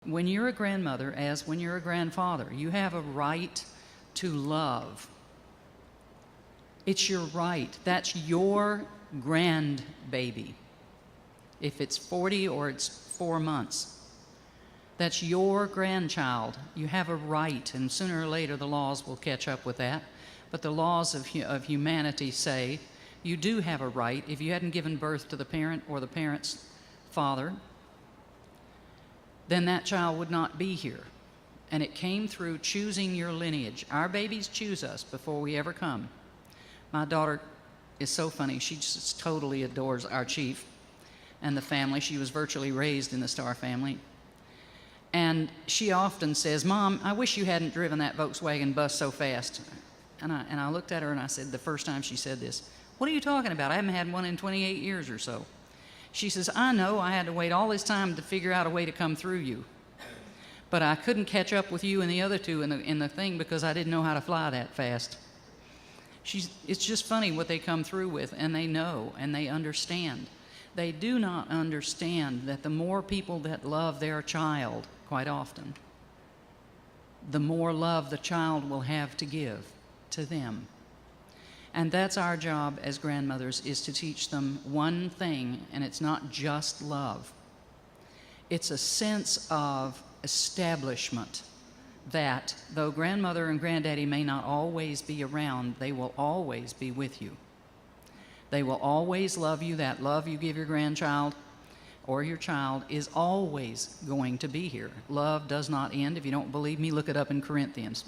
when you're a grandmother, as when you're a grandfather, you have a right to love. It's your right. That's your grandbaby. If it's 40 or it's 4 months, that's your grandchild. You have a right, and sooner or later the laws will catch up with that. But the laws of humanity say you do have a right. If you hadn't given birth to the parent or the parent's father, then that child would not be here. And it came through choosing your lineage. Our babies choose us before we ever come. My daughter is so funny. She just totally adores our chief and the family. She was virtually raised in the Starr family. And she often says, "Mom, I wish you hadn't driven that Volkswagen bus so fast." And I looked at her and I said, the first time she said this, "What are you talking about? I haven't had one in 28 years or so." She says, "I know, I had to wait all this time to figure out a way to come through you. But I couldn't catch up with you and the other two in the thing because I didn't know how to fly that fast." It's just funny what they come through with, and they know and they understand. They do not understand that the more people that love their child, quite often, the more love the child will have to give to them. And that's our job as grandmothers, is to teach them one thing, and it's not just love. It's a sense of establishment that though grandmother and granddaddy may not always be around, they will always be with you. They will always love you. That love you give your grandchild or your child is always going to be here. Love does not end. If you don't believe me, look it up in Corinthians.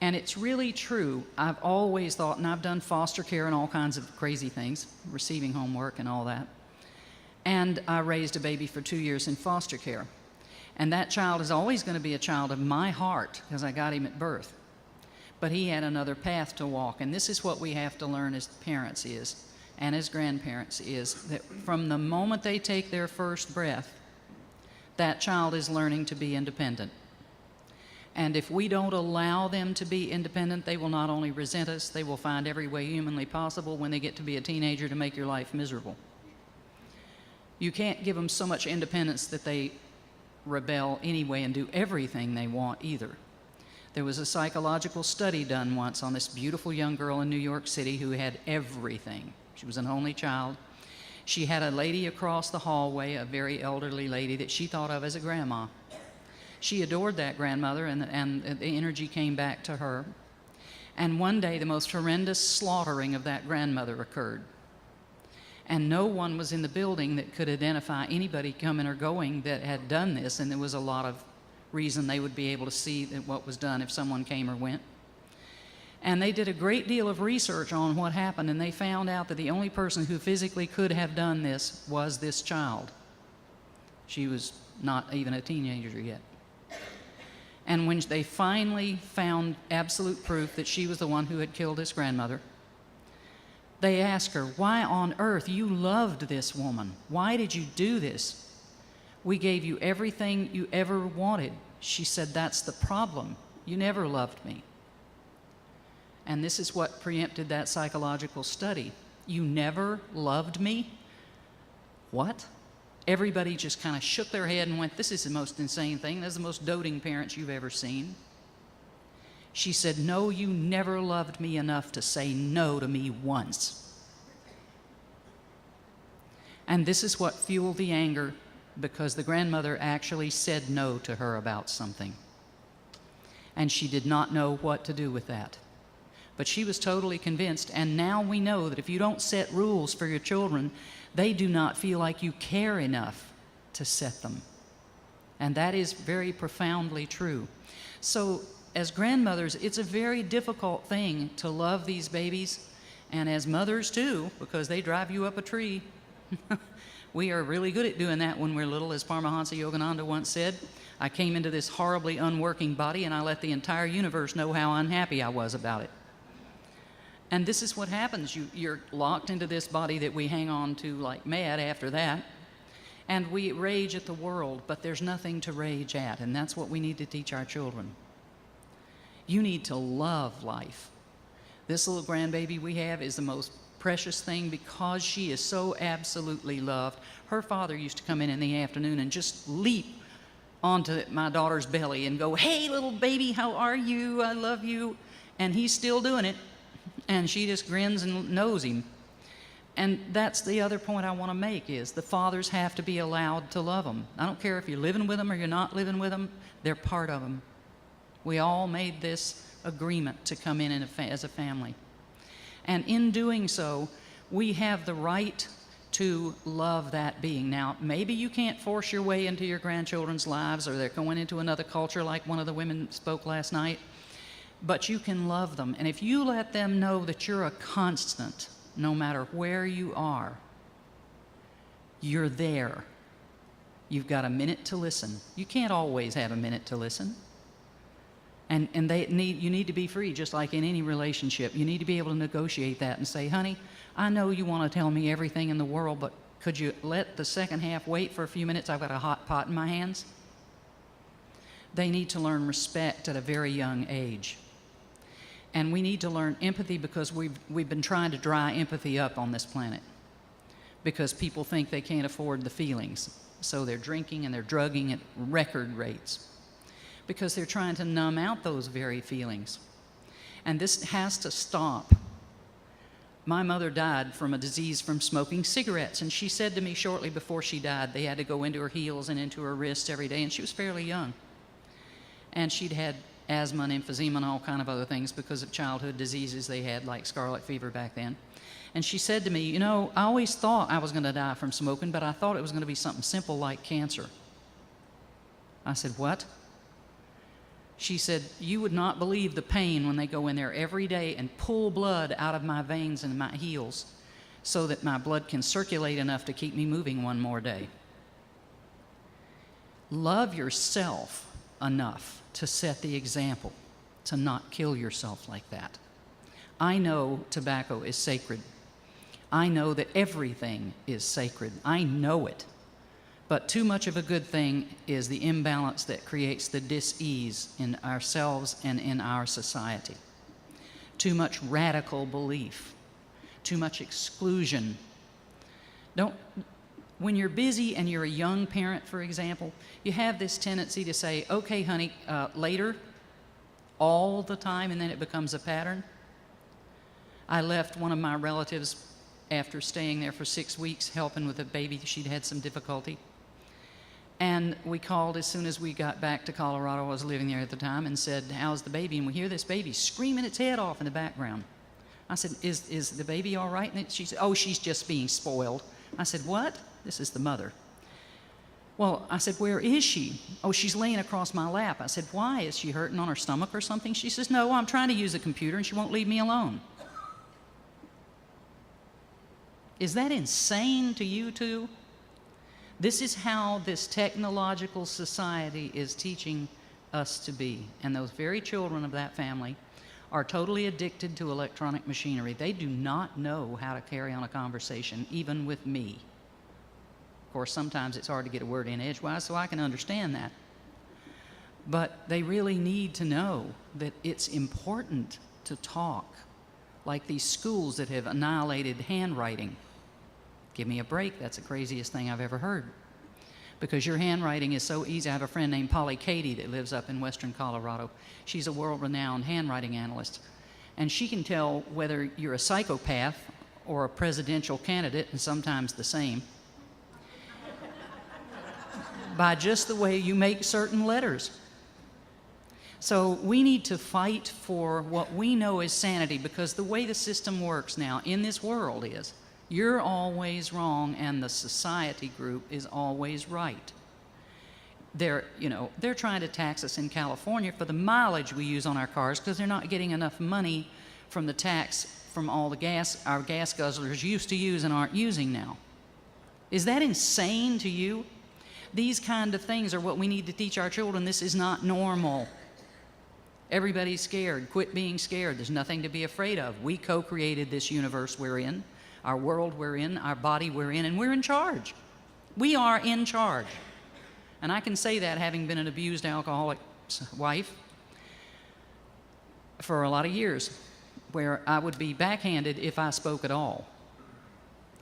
And it's really true. I've always thought, and I've done foster care and all kinds of crazy things, receiving homework and all that. And I raised a baby for 2 years in foster care. And that child is always going to be a child of my heart because I got him at birth. But he had another path to walk. And this is what we have to learn as parents and as grandparents is that from the moment they take their first breath, that child is learning to be independent. And if we don't allow them to be independent, they will not only resent us, they will find every way humanly possible when they get to be a teenager to make your life miserable. You can't give them so much independence that they rebel anyway and do everything they want either. There was a psychological study done once on this beautiful young girl in New York City who had everything. She was an only child. She had a lady across the hallway, a very elderly lady that she thought of as a grandma. She adored that grandmother, and the energy came back to her. And one day, the most horrendous slaughtering of that grandmother occurred. And no one was in the building that could identify anybody coming or going that had done this, and there was a lot of reason they would be able to see what was done if someone came or went. And they did a great deal of research on what happened, and they found out that the only person who physically could have done this was this child. She was not even a teenager yet. And when they finally found absolute proof that she was the one who had killed his grandmother, they asked her, "Why on earth? You loved this woman. Why did you do this? We gave you everything you ever wanted." She said, "That's the problem. You never loved me." And this is what preempted that psychological study. "You never loved me? What?" Everybody just kind of shook their head and went, "This is the most insane thing. That's the most doting parents you've ever seen." She said, "No, you never loved me enough to say no to me once." And this is what fueled the anger, because the grandmother actually said no to her about something. And she did not know what to do with that. But she was totally convinced, and now we know that if you don't set rules for your children, they do not feel like you care enough to set them. And that is very profoundly true. So as grandmothers, it's a very difficult thing to love these babies, and as mothers too, because they drive you up a tree. We are really good at doing that when we're little. As Paramahansa Yogananda once said, "I came into this horribly unworking body and I let the entire universe know how unhappy I was about it." And this is what happens. You're locked into this body that we hang on to like mad after that. And we rage at the world, but there's nothing to rage at. And that's what we need to teach our children. You need to love life. This little grandbaby we have is the most precious thing because she is so absolutely loved. Her father used to come in the afternoon and just leap onto my daughter's belly and go, "Hey, little baby, how are you? I love you." And he's still doing it. And she just grins and knows him. And that's the other point I want to make is the fathers have to be allowed to love them. I don't care if you're living with them or you're not living with them. They're part of them. We all made this agreement to come in as a family. And in doing so, we have the right to love that being. Now, maybe you can't force your way into your grandchildren's lives, or they're going into another culture like one of the women spoke last night, but you can love them. And if you let them know that you're a constant, no matter where you are, you're there. You've got a minute to listen. You can't always have a minute to listen. And you need to be free, just like in any relationship. You need to be able to negotiate that and say, "Honey, I know you want to tell me everything in the world, but could you let the second half wait for a few minutes? I've got a hot pot in my hands." They need to learn respect at a very young age. And we need to learn empathy because we've been trying to dry empathy up on this planet because people think they can't afford the feelings. So they're drinking and they're drugging at record rates because they're trying to numb out those very feelings. And this has to stop. My mother died from a disease from smoking cigarettes, and she said to me shortly before she died, they had to go into her heels and into her wrists every day, and she was fairly young. And she'd had asthma and emphysema and all kind of other things because of childhood diseases they had, like scarlet fever back then. And she said to me, "You know, I always thought I was going to die from smoking, but I thought it was going to be something simple like cancer." I said, "What?" She said, "You would not believe the pain when they go in there every day and pull blood out of my veins and my heels so that my blood can circulate enough to keep me moving one more day." Love yourself enough to set the example, to not kill yourself like that. I know tobacco is sacred. I know that everything is sacred. I know it. But too much of a good thing is the imbalance that creates the dis-ease in ourselves and in our society. Too much radical belief. Too much exclusion. When you're busy and you're a young parent, for example, you have this tendency to say, "Okay, honey, later," all the time, and then it becomes a pattern. I left one of my relatives after staying there for 6 weeks, helping with a baby. She'd had some difficulty. And we called as soon as we got back to Colorado. I was living there at the time, and said, "How's the baby?" And we hear this baby screaming its head off in the background. I said, Is the baby all right? And she said, "Oh, she's just being spoiled." I said, "What?" This is the mother. Well, I said, "Where is she?" "Oh, she's laying across my lap." I said, "Why? Is she hurting on her stomach or something?" She says, "No, I'm trying to use a computer and she won't leave me alone." Is that insane to you too? This is how this technological society is teaching us to be. And those very children of that family are totally addicted to electronic machinery. They do not know how to carry on a conversation, even with me. Of course, sometimes it's hard to get a word in edgewise, so I can understand that. But they really need to know that it's important to talk, like these schools that have annihilated handwriting. Give me a break, that's the craziest thing I've ever heard. Because your handwriting is so easy. I have a friend named Polly Katie that lives up in western Colorado. She's a world-renowned handwriting analyst. And she can tell whether you're a psychopath or a presidential candidate, and sometimes the same, by just the way you make certain letters. So we need to fight for what we know is sanity, because the way the system works now in this world is you're always wrong and the society group is always right. They're trying to tax us in California for the mileage we use on our cars because they're not getting enough money from the tax from all the gas our gas guzzlers used to use and aren't using now. Is that insane to you? These kind of things are what we need to teach our children. This is not normal. Everybody's scared. Quit being scared. There's nothing to be afraid of. We co-created this universe we're in, our world we're in, our body we're in, and we're in charge. We are in charge. And I can say that having been an abused alcoholic wife for a lot of years, where I would be backhanded if I spoke at all.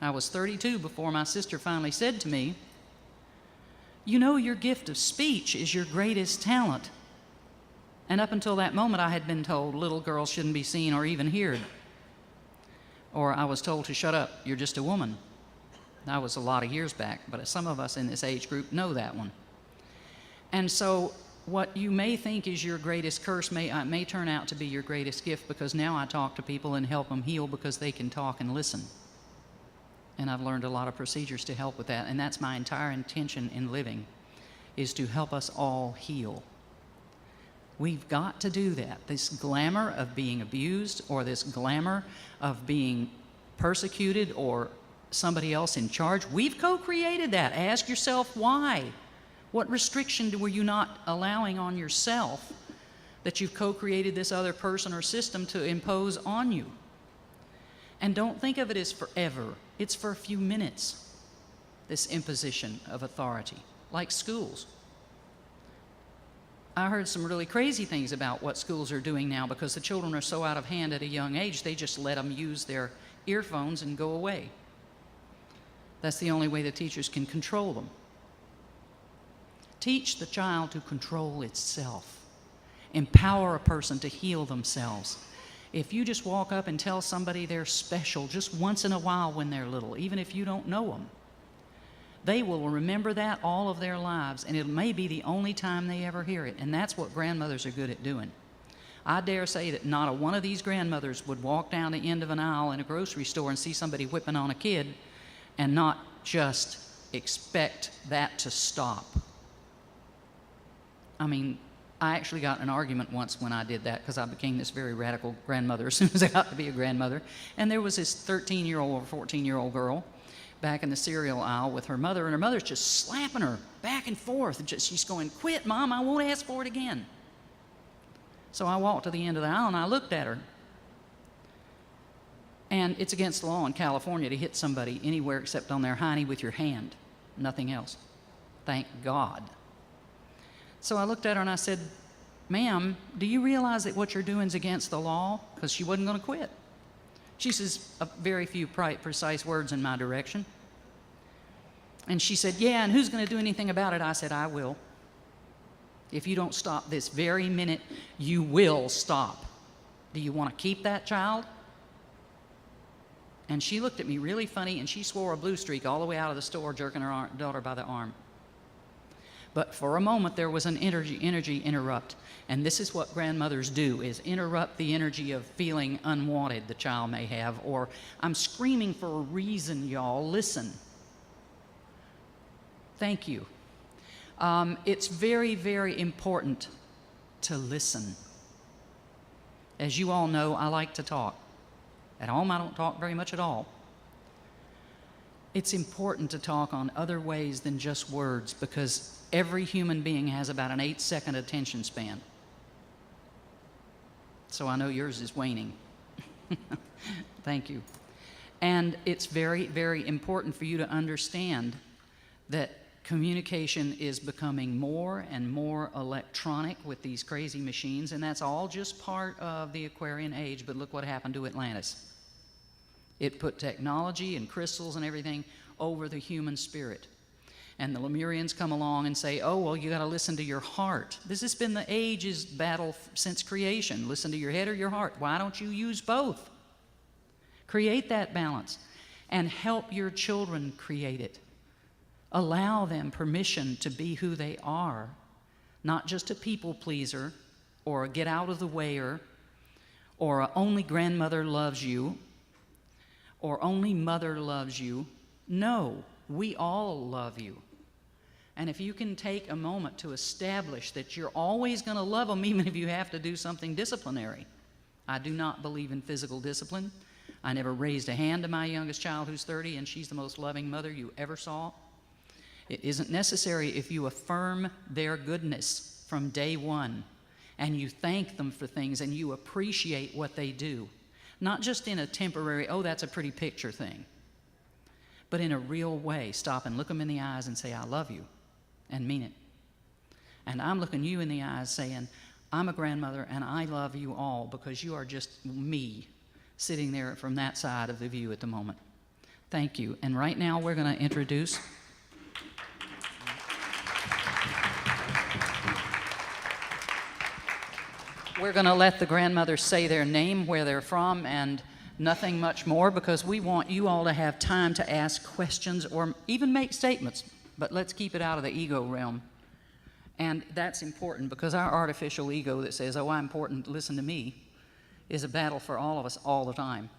I was 32 before my sister finally said to me, You know your gift of speech is your greatest talent. And up until that moment, I had been told little girls shouldn't be seen or even heard. Or I was told to shut up, you're just a woman. That was a lot of years back, but some of us in this age group know that one. And so what you may think is your greatest curse may turn out to be your greatest gift, because now I talk to people and help them heal because they can talk and listen. And I've learned a lot of procedures to help with that, and that's my entire intention in living, is to help us all heal. We've got to do that. This glamour of being abused, or this glamour of being persecuted, or somebody else in charge, we've co-created that. Ask yourself why. What restriction were you not allowing on yourself that you've co-created this other person or system to impose on you? And don't think of it as forever. It's for a few minutes, this imposition of authority, like schools. I heard some really crazy things about what schools are doing now, because the children are so out of hand at a young age, they just let them use their earphones and go away. That's the only way the teachers can control them. Teach the child to control itself. Empower a person to heal themselves. If you just walk up and tell somebody they're special just once in a while when they're little, even if you don't know them, they will remember that all of their lives, and it may be the only time they ever hear it. And that's what grandmothers are good at doing. I dare say that not a one of these grandmothers would walk down the end of an aisle in a grocery store and see somebody whipping on a kid and not just expect that to stop. I mean, I actually got in an argument once when I did that, because I became this very radical grandmother as soon as I got to be a grandmother. And there was this 13-year-old or 14-year-old girl back in the cereal aisle with her mother, and her mother's just slapping her back and forth. She's going, "Quit, Mom, I won't ask for it again." So I walked to the end of the aisle and I looked at her. And it's against the law in California to hit somebody anywhere except on their hiney with your hand, nothing else. Thank God. So I looked at her and I said, "Ma'am, do you realize that what you're doing is against the law?" Because she wasn't going to quit. She says very few precise words in my direction. And she said, "Yeah, and who's going to do anything about it?" I said, "I will. If you don't stop this very minute, you will stop. Do you want to keep that child?" And she looked at me really funny, and she swore a blue streak all the way out of the store, jerking her daughter by the arm. But for a moment, there was an energy interrupt. And this is what grandmothers do, is interrupt the energy of feeling unwanted the child may have, or "I'm screaming for a reason, y'all, listen." Thank you. It's very, very important to listen. As you all know, I like to talk. At home, I don't talk very much at all. It's important to talk on other ways than just words, because every human being has about an 8-second attention span. So I know yours is waning. Thank you. And it's very, very important for you to understand that communication is becoming more and more electronic with these crazy machines, and that's all just part of the Aquarian age. But look what happened to Atlantis. It put technology and crystals and everything over the human spirit. And the Lemurians come along and say, "Oh, well, you got to listen to your heart." This has been the age's battle since creation. Listen to your head or your heart. Why don't you use both? Create that balance and help your children create it. Allow them permission to be who they are, not just a people pleaser or a get out of the wayer or a only grandmother loves you or only mother loves you. No, we all love you. And if you can take a moment to establish that you're always going to love them, even if you have to do something disciplinary. I do not believe in physical discipline. I never raised a hand to my youngest child, who's 30, and she's the most loving mother you ever saw. It isn't necessary if you affirm their goodness from day one, and you thank them for things, and you appreciate what they do. Not just in a temporary, "Oh, that's a pretty picture" thing, but in a real way. Stop and look them in the eyes and say, "I love you," and mean it. And I'm looking you in the eyes saying, "I'm a grandmother and I love you all because you are just me sitting there from that side of the view at the moment." Thank you. And right now we're going to introduce We're going to let the grandmothers say their name, where they're from, and nothing much more, because we want you all to have time to ask questions or even make statements, but let's keep it out of the ego realm. And that's important, because our artificial ego that says, oh, I'm important, listen to me, is a battle for all of us all the time.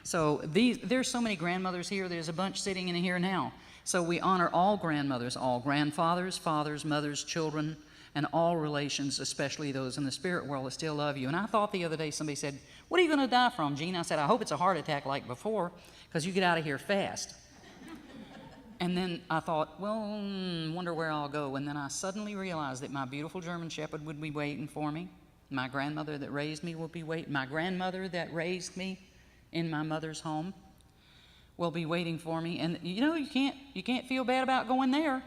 So there's so many grandmothers here. There's a bunch sitting in here now. So we honor all grandmothers, all grandfathers, fathers, mothers, children, and all relations, especially those in the spirit world that still love you. And I thought the other day somebody said, what are you going to die from, Gene? I said, I hope it's a heart attack like before, because you get out of here fast. And then I thought, well, wonder where I'll go. And then I suddenly realized that my beautiful German Shepherd would be waiting for me. My grandmother that raised me will be waiting. My grandmother that raised me in my mother's home will be waiting for me. And you know, you can't feel bad about going there.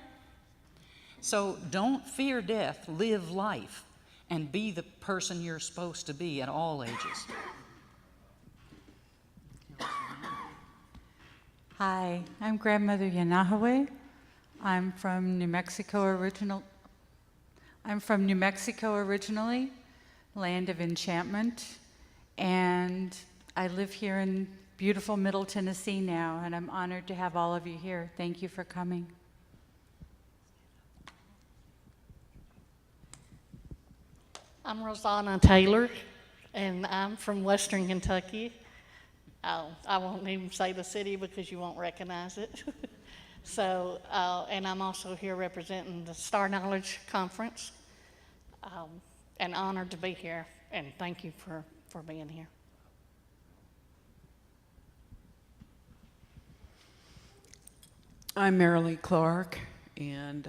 So don't fear death, live life, and be the person you're supposed to be at all ages. Hi, I'm Grandmother Yanahwe. I'm from New Mexico originally, land of enchantment, and I live here in beautiful Middle Tennessee now, and I'm honored to have all of you here. Thank you for coming. I'm Rosanna Taylor, and I'm from Western Kentucky. I won't even say the city because you won't recognize it. So, and I'm also here representing the Star Knowledge Conference, and honored to be here, and thank you for being here. I'm Marilee Clark, and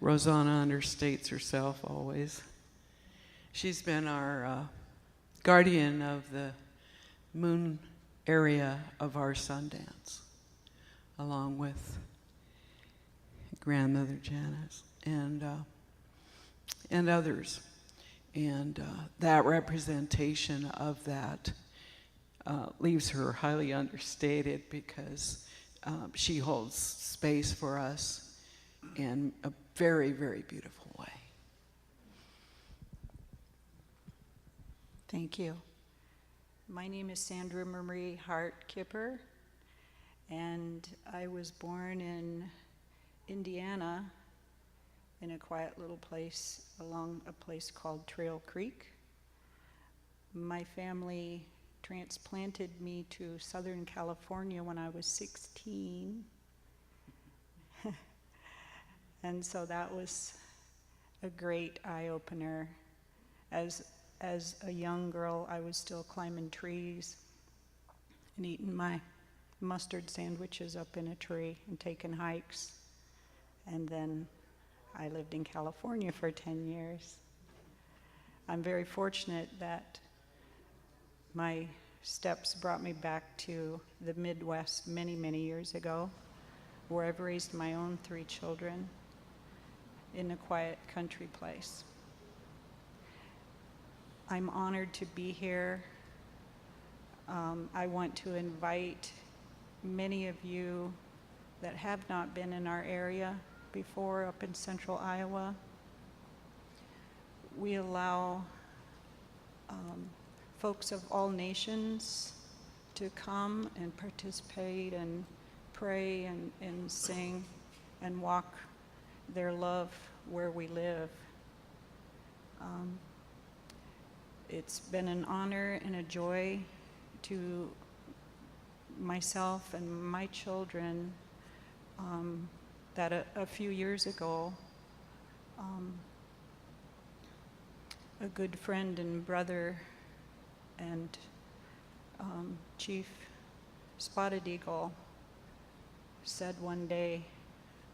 Rosanna understates herself always. She's been our guardian of the moon area of our Sundance, along with Grandmother Janice and others. And that representation of that leaves her highly understated, because she holds space for us in a very, very beautiful way. Thank you. My name is Sandra Marie Hart Kipper, and I was born in Indiana in a quiet little place along a place called Trail Creek. My family transplanted me to Southern California when I was 16. And so that was a great eye-opener. As a young girl, I was still climbing trees and eating my mustard sandwiches up in a tree and taking hikes. And then I lived in California for 10 years. I'm very fortunate that my steps brought me back to the Midwest many, many years ago, where I've raised my own 3 children in a quiet country place. I'm honored to be here. I want to invite many of you that have not been in our area before up in central Iowa. We allow folks of all nations to come and participate and pray and sing and walk their love where we live. It's been an honor and a joy to myself and my children that a few years ago, a good friend and brother and Chief Spotted Eagle said one day,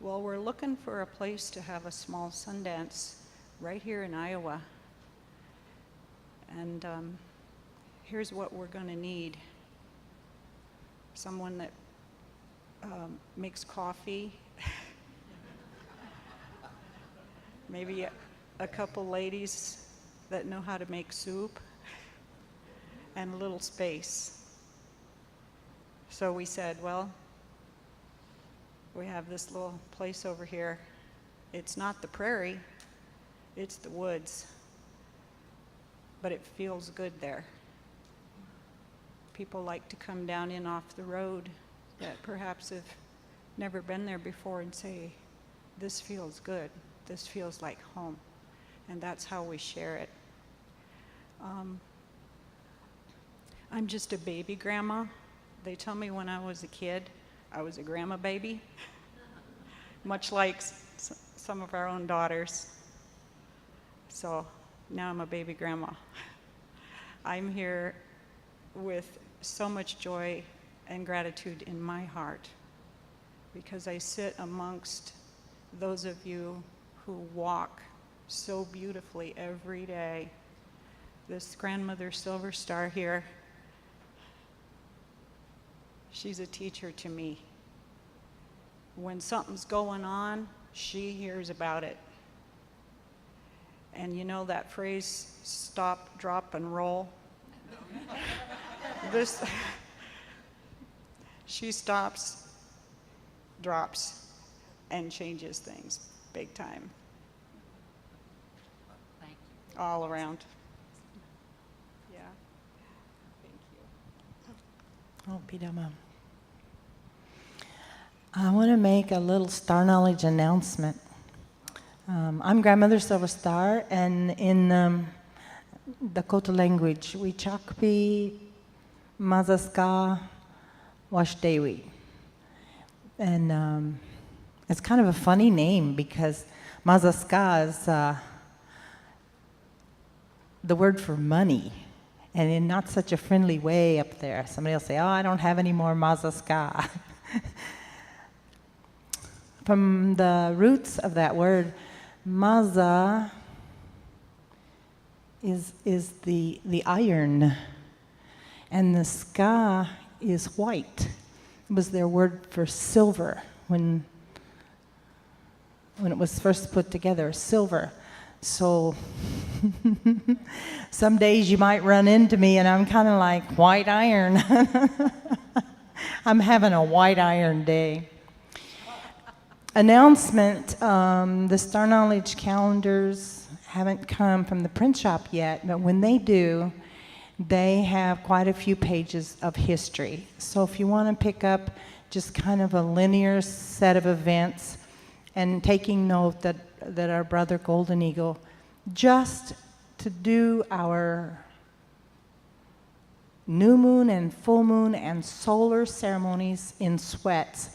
well, we're looking for a place to have a small Sundance right here in Iowa. And here's what we're going to need. Someone that makes coffee. Maybe a couple ladies that know how to make soup. And a little space. So we said, well, we have this little place over here. It's not the prairie, it's the woods. but it feels good there. People like to come down in off the road that perhaps have never been there before and say, this feels good, this feels like home. And that's how we share it. I'm just a baby grandma. They tell me when I was a kid, I was a grandma baby, much like some of our own daughters. So now I'm a baby grandma. I'm here with so much joy and gratitude in my heart because I sit amongst those of you who walk so beautifully every day. This grandmother Silver Star here, she's a teacher to me. When something's going on, she hears about it. And you know that phrase, stop, drop, and roll? She stops, drops, and changes things big time. Thank you. All around. Yeah. Thank you. Oh, Pidama. I want to make a little Star Knowledge announcement. I'm Grandmother Silver Star, and in Dakota language, we Chakpi Mazaska Washdewi. And it's kind of a funny name because Mazaska is the word for money, and in not such a friendly way up there. Somebody will say, oh, I don't have any more Mazaska. From the roots of that word, Maza is the iron, and the ska is white. It was their word for silver when it was first put together, silver. So some days you might run into me and I'm kind of like, white iron. I'm having a white iron day. Announcement, the Star Knowledge calendars haven't come from the print shop yet, but when they do, they have quite a few pages of history. So if you want to pick up just kind of a linear set of events and taking note that our brother Golden Eagle, just to do our new moon and full moon and solar ceremonies in sweats,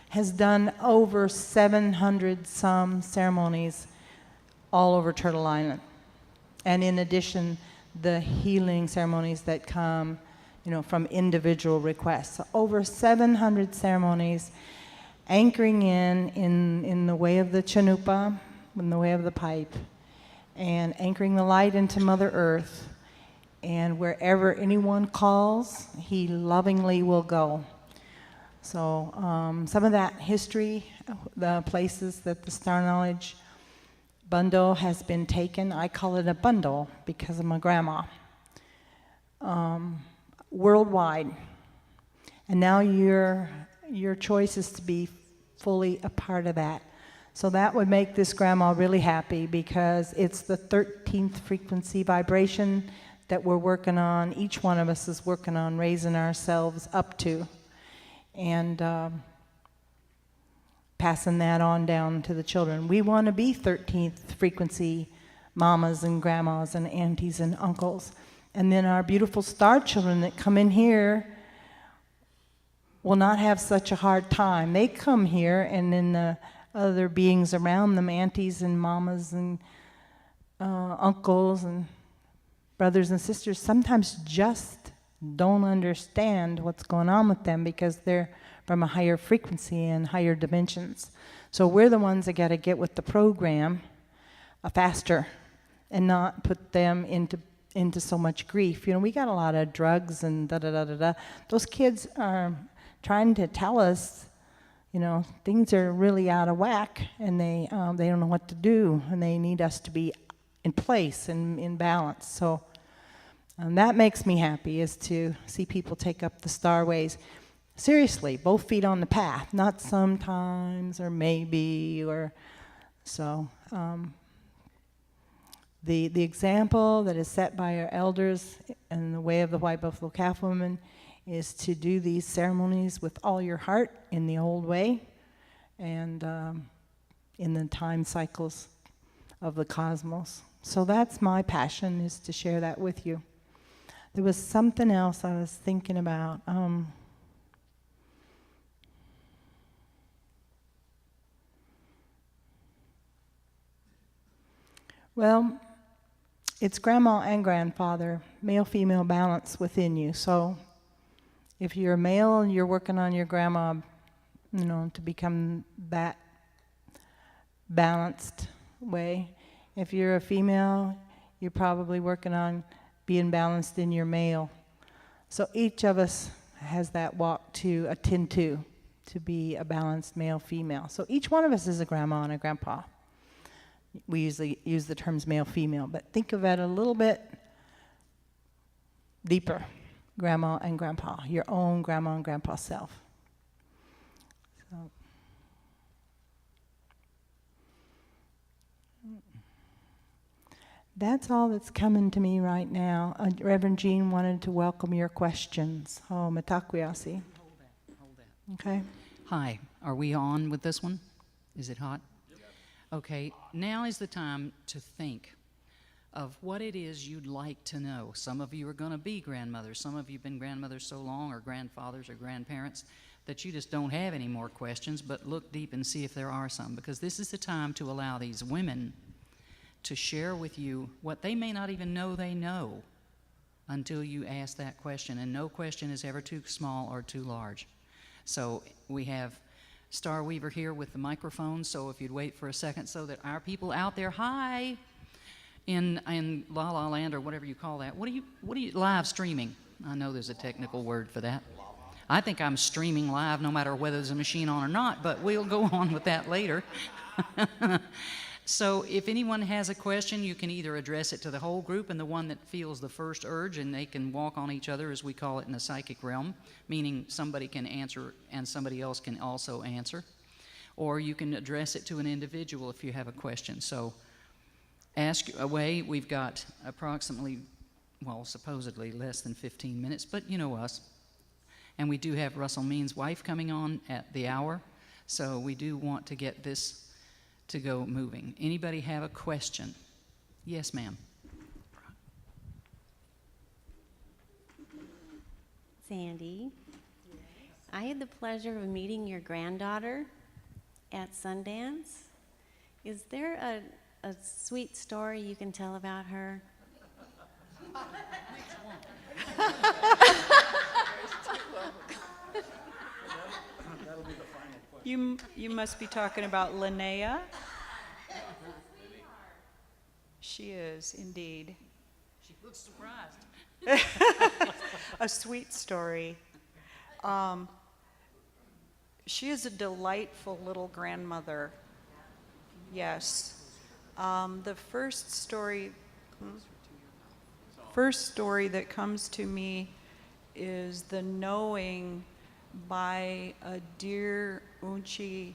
has done over 700 some ceremonies all over Turtle Island. And in addition, the healing ceremonies that come, from individual requests. So over 700 ceremonies anchoring in the way of the Chanupa, in the way of the pipe, and anchoring the light into Mother Earth. And wherever anyone calls, he lovingly will go. So some of that history, the places that the Star Knowledge bundle has been taken, I call it a bundle because I'm a grandma, worldwide. And now your choice is to be fully a part of that. So that would make this grandma really happy because it's the 13th frequency vibration that we're working on, each one of us is working on raising ourselves up to. And passing that on down to the children. We want to be 13th frequency mamas and grandmas and aunties and uncles. And then our beautiful star children that come in here will not have such a hard time. They come here, and then the other beings around them, aunties and mamas and uncles and brothers and sisters, sometimes just don't understand what's going on with them because they're from a higher frequency and higher dimensions. So we're the ones that got to get with the program faster and not put them into so much grief. We got a lot of drugs and da-da-da-da-da. Those kids are trying to tell us, things are really out of whack, and they don't know what to do, and they need us to be in place and in balance. So that makes me happy, is to see people take up the star ways. Seriously, both feet on the path, not sometimes or maybe or so. The example that is set by our elders in the way of the White Buffalo Calf Woman is to do these ceremonies with all your heart in the old way and in the time cycles of the cosmos. So that's my passion, is to share that with you. There was something else I was thinking about. Well, it's grandma and grandfather, male-female balance within you. So if you're a male and you're working on your grandma, to become that balanced way. If you're a female, you're probably working on being balanced in your male. So each of us has that walk to attend to be a balanced male-female. So each one of us is a grandma and a grandpa. We usually use the terms male-female, but think of it a little bit deeper. Grandma and grandpa, your own grandma and grandpa self. So. That's all that's coming to me right now. Reverend Jean wanted to welcome your questions. Oh, matakwiyasi. Hold that. Okay. Hi, are we on with this one? Is it hot? Okay, now is the time to think of what it is you'd like to know. Some of you are going to be grandmothers. Some of you have been grandmothers so long, or grandfathers or grandparents, that you just don't have any more questions, but look deep and see if there are some, because this is the time to allow these women to share with you what they may not even know they know until you ask that question, and no question is ever too small or too large. So we have Star Weaver here with the microphone, so if you'd wait for a second so that our people out there, hi, in La La Land or whatever you call that. What do you live streaming? I know there's a technical word for that. I think I'm streaming live no matter whether there's a machine on or not, but we'll go on with that later. So if anyone has a question, you can either address it to the whole group, and the one that feels the first urge, and they can walk on each other, as we call it in the psychic realm, meaning somebody can answer and somebody else can also answer. Or you can address it to an individual if you have a question. So ask away. We've got approximately, well, supposedly less than 15 minutes, but you know us. And we do have Russell Means' wife coming on at the hour, so we do want to get this to go moving. Anybody have a question? Yes, ma'am. Sandy, I had the pleasure of meeting your granddaughter at Sundance. Is there a sweet story you can tell about her? You must be talking about Linnea. She is, indeed. She looks surprised. A sweet story. She is a delightful little grandmother. Yes. The first story that comes to me is the knowing by a dear Unchi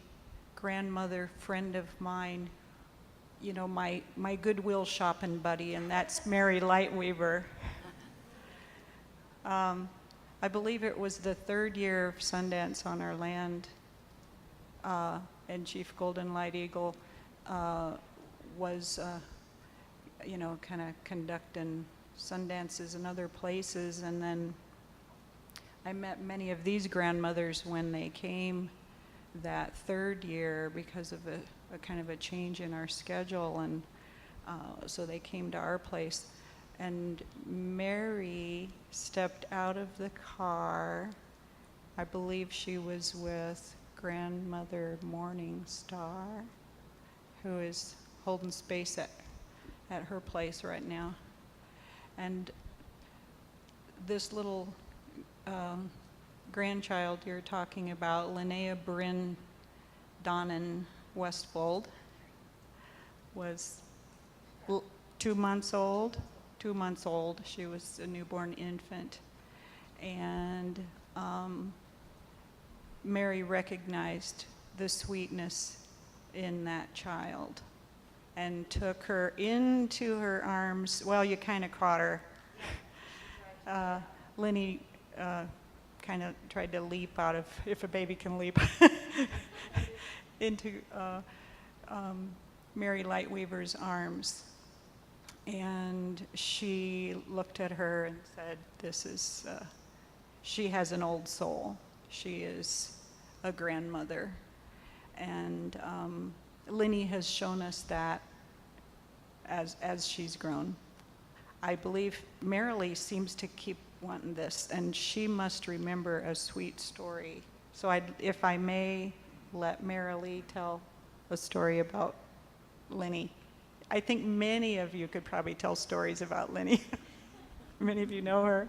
grandmother friend of mine, my Goodwill shopping buddy, and that's Mary Lightweaver. I believe it was the third year of Sundance on our land, and Chief Golden Light Eagle was, kind of conducting Sundances in other places, and then I met many of these grandmothers when they came that third year because of a kind of a change in our schedule, and so they came to our place. And Mary stepped out of the car. I believe she was with grandmother Morningstar, who is holding space at her place right now. And this little grandchild you're talking about, Linnea Bryn Donnan Westfold, was 2 months old. 2 months old. She was a newborn infant. And Mary recognized the sweetness in that child and took her into her arms. Well, you kind of caught her. Lenny kind of tried to leap out of, if a baby can leap, into Mary Lightweaver's arms. And she looked at her and said, this is, she has an old soul. She is a grandmother. And Lenny has shown us that as she's grown. I believe Marilee seems to keep wanting this, and she must remember a sweet story. So if I may, let Marilee tell a story about Lenny. I think many of you could probably tell stories about Lenny. Many of you know her.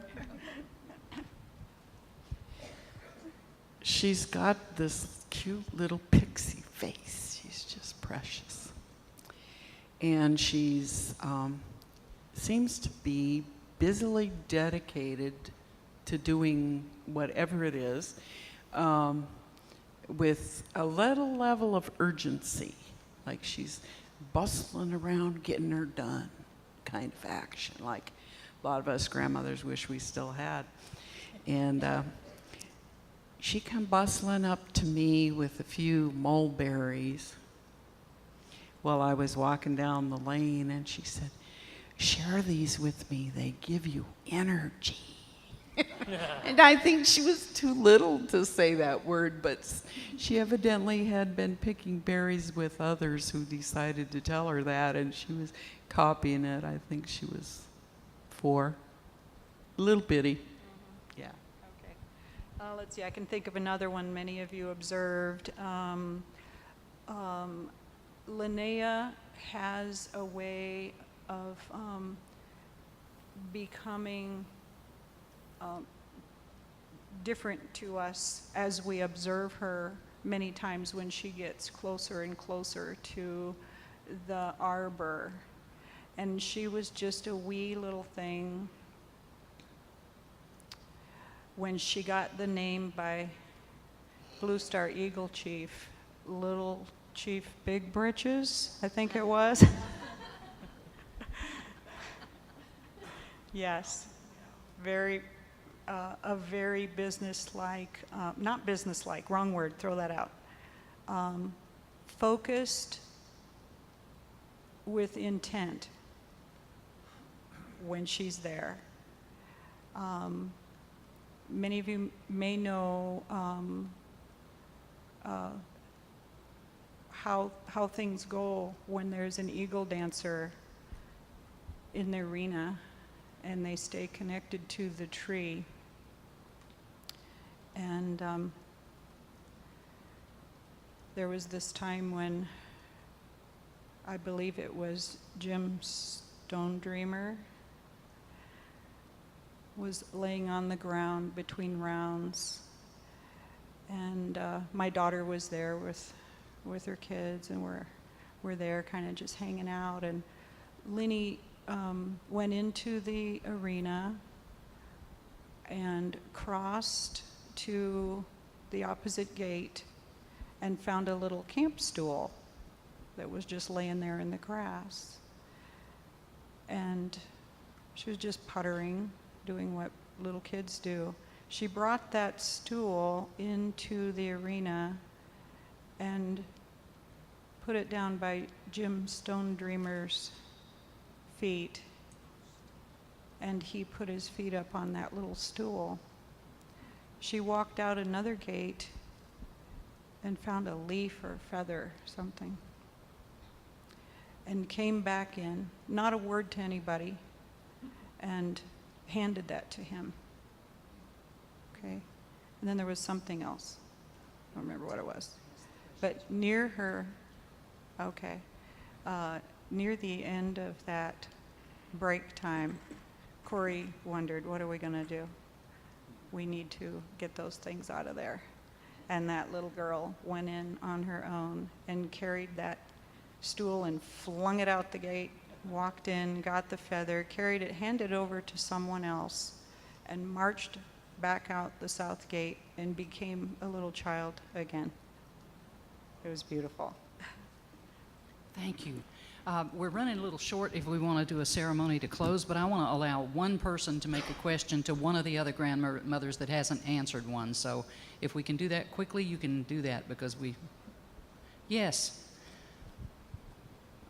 She's got this cute little pixie face. She's just precious. And she's seems to be busily dedicated to doing whatever it is with a little level of urgency. Like she's bustling around getting her done kind of action, like a lot of us grandmothers wish we still had. And she come bustling up to me with a few mulberries while I was walking down the lane, and she said, share these with me, they give you energy. And I think she was too little to say that word, but she evidently had been picking berries with others who decided to tell her that, and she was copying it. I think she was 4. Little bitty. Mm-hmm. Yeah. Okay. Let's see, I can think of another one many of you observed. Linnea has a way of becoming different to us as we observe her many times when she gets closer and closer to the arbor. And she was just a wee little thing when she got the name by Blue Star Eagle Chief, Little Chief Big Britches, I think it was. Yes, very, a very businesslike, not businesslike, wrong word, throw that out. Focused with intent when she's there. Many of you may know how things go when there's an eagle dancer in the arena and they stay connected to the tree. And there was this time when I believe it was Jim Stone Dreamer was laying on the ground between rounds, and my daughter was there with her kids, and we're there kind of just hanging out, and Lenny went into the arena and crossed to the opposite gate and found a little camp stool that was just laying there in the grass. And she was just puttering, doing what little kids do. She brought that stool into the arena and put it down by Jim Stone Dreamer's feet, and he put his feet up on that little stool. She walked out another gate and found a leaf or feather, something, and came back in, not a word to anybody, and handed that to him. Okay? And then there was something else. I don't remember what it was. But near her, okay, near the end of that break time, Corey wondered, what are we going to do? We need to get those things out of there. And that little girl went in on her own and carried that stool and flung it out the gate, walked in, got the feather, carried it, handed it over to someone else, and marched back out the south gate and became a little child again. It was beautiful. Thank you. We're running a little short if we want to do a ceremony to close, but I want to allow one person to make a question to one of the other grandmothers that hasn't answered one. So if we can do that quickly, you can do that because we... Yes.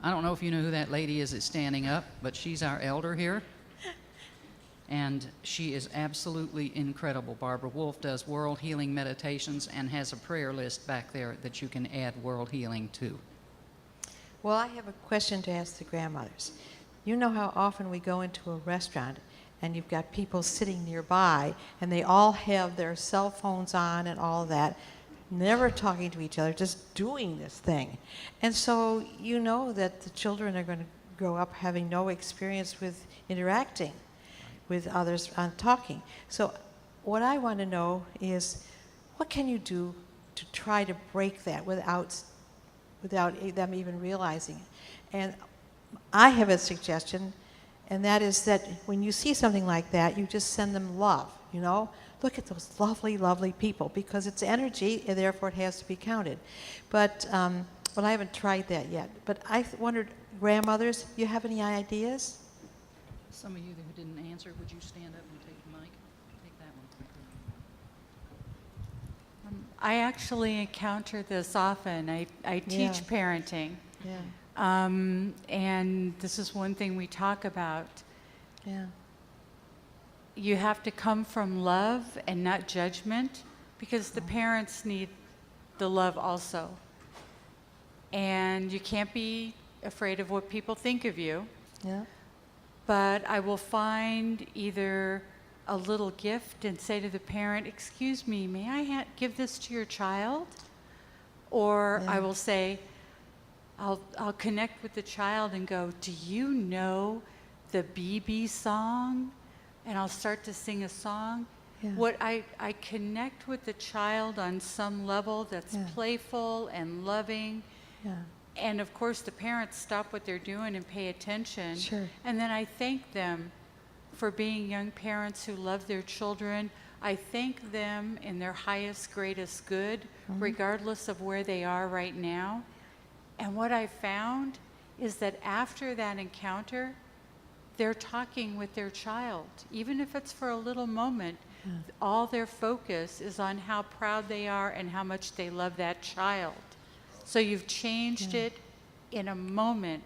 I don't know if you know who that lady is that's standing up, but she's our elder here. And she is absolutely incredible. Barbara Wolf does world healing meditations and has a prayer list back there that you can add world healing to. Well, I have a question to ask the grandmothers. You know how often we go into a restaurant and you've got people sitting nearby and they all have their cell phones on and all that, never talking to each other, just doing this thing. And so you know that the children are going to grow up having no experience with interacting with others on talking. So what I want to know is, what can you do to try to break that without them even realizing it? And I have a suggestion, and that is that when you see something like that, you just send them love, you know? Look at those lovely, lovely people, because it's energy, and therefore it has to be counted. But, well, I haven't tried that yet. But I wondered, grandmothers, you have any ideas? Some of you who didn't answer, would you stand up and take the mic? Take that one quickly. I actually encounter this often. I teach Yeah. parenting. Yeah, And this is one thing we talk about. yeah, You have to come from love and not judgment, because the parents need the love also. And you can't be afraid of what people think of you. yeah, But I will find either a little gift and say to the parent, "Excuse me, may I give this to your child?" Or Yeah. I will say, I'll connect with the child and go, "Do you know the BB song?" And I'll start to sing a song. Yeah. What I connect with the child on some level that's Yeah. playful and loving. yeah. And of course, the parents stop what they're doing and pay attention. Sure. And then I thank them for being young parents who love their children. I thank them in their highest, greatest good, regardless of where they are right now. And what I found is that after that encounter, they're talking with their child, even if it's for a little moment. All their focus is on how proud they are and how much they love that child. So you've changed it in a moment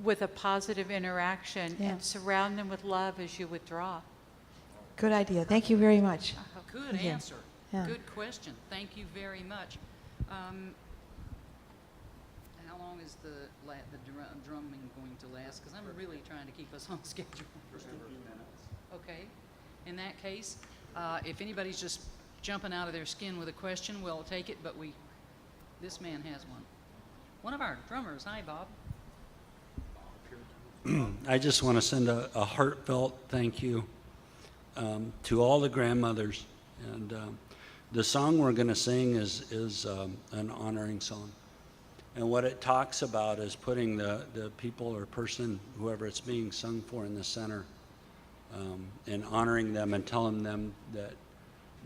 with a positive interaction, Yeah. and surround them with love as you withdraw. Good idea. Thank you very much. Good Yeah. answer. Yeah. Good question. Thank you very much. How long is the drumming going to last? Because I'm really trying to keep us on schedule. Just a few minutes. Okay. In that case, if anybody's just jumping out of their skin with a question, we'll take it, but this man has one. One of our drummers. Hi, Bob. I just want to send a heartfelt thank you to all the grandmothers. And the song we're going to sing is an honoring song. And what it talks about is putting the people or person, whoever it's being sung for, in the center, and honoring them and telling them that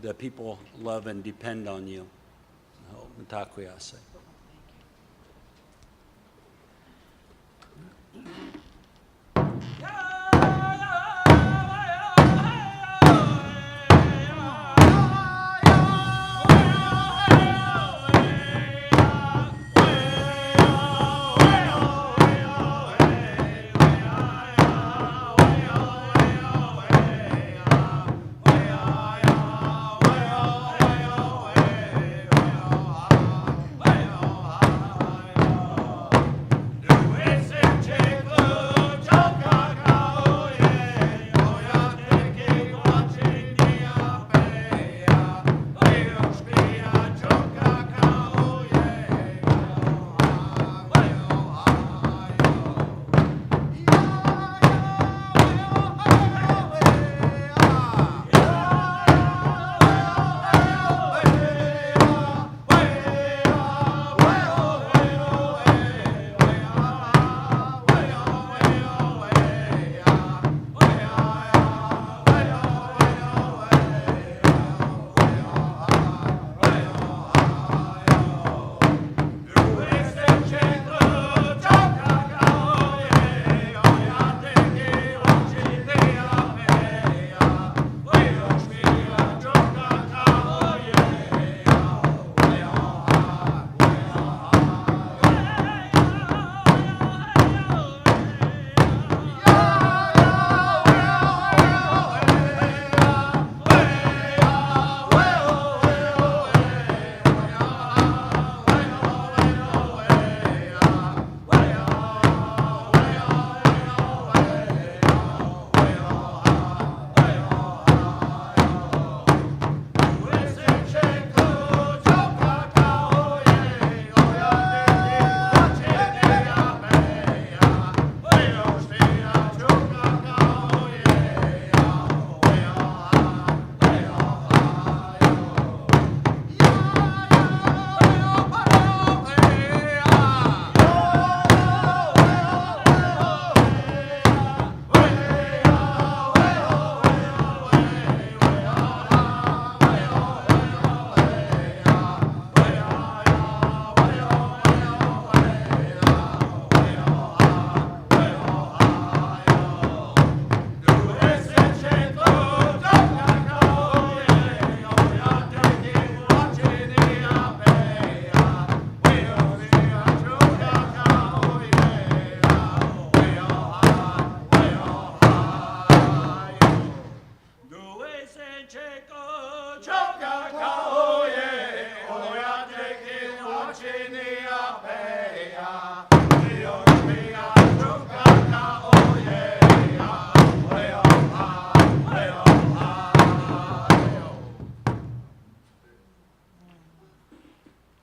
the people love and depend on you. Mtakuyase. Take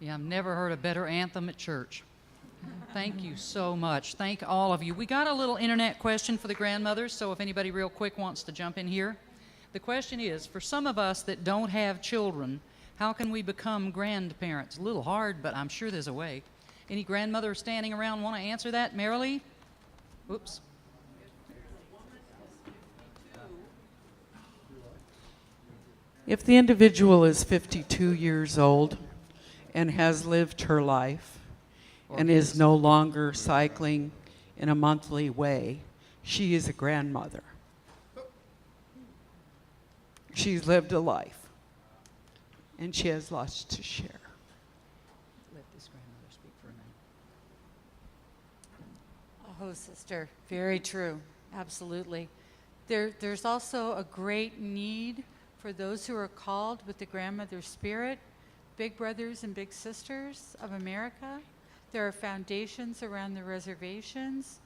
Yeah, I've never heard a better anthem at church. Thank you so much. Thank all of you. We got a little internet question for the grandmothers, so if anybody real quick wants to jump in here. The question is, for some of us that don't have children, how can we become grandparents? A little hard, but I'm sure there's a way. Any grandmother standing around want to answer that? Marilee? Oops. If the individual is 52 years old and has lived her life and is no longer cycling in a monthly way, she is a grandmother. She's lived a life, and she has lots to share. Let this grandmother speak for a minute. Oh, sister, very true. Absolutely. There's also a great need for those who are called with the grandmother spirit, big brothers and big sisters of America. There are foundations around the reservations,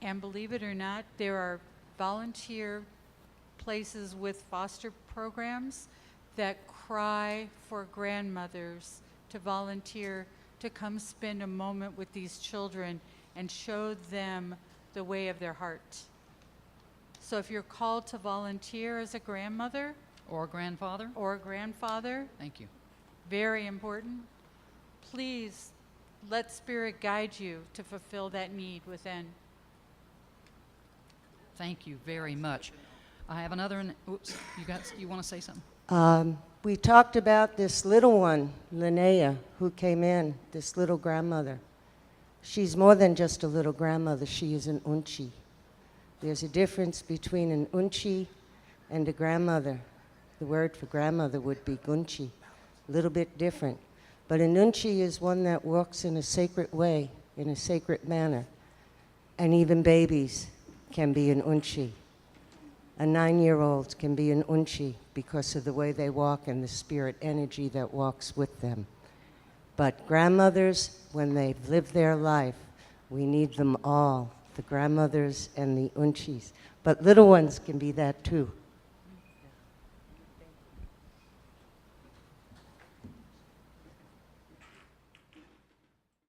and believe it or not, there are volunteer places with foster programs that cry for grandmothers to volunteer to come spend a moment with these children and show them the way of their heart. So if you're called to volunteer as a grandmother Or grandfather? or a grandfather, Thank you. very important, please let Spirit guide you to fulfill that need within. Thank you very much. I have another. Oops, you want to say something? We talked about this little one, Linnea, who came in, this little grandmother. She's more than just a little grandmother, she is an unchi. There's a difference between an unchi and a grandmother. The word for grandmother would be gunchi, a little bit different. But an unchi is one that walks in a sacred way, in a sacred manner. And even babies can be an unchi. A 9-year-old can be an unchi because of the way they walk and the spirit energy that walks with them. But grandmothers, when they've lived their life, we need them all, the grandmothers and the unchis. But little ones can be that too.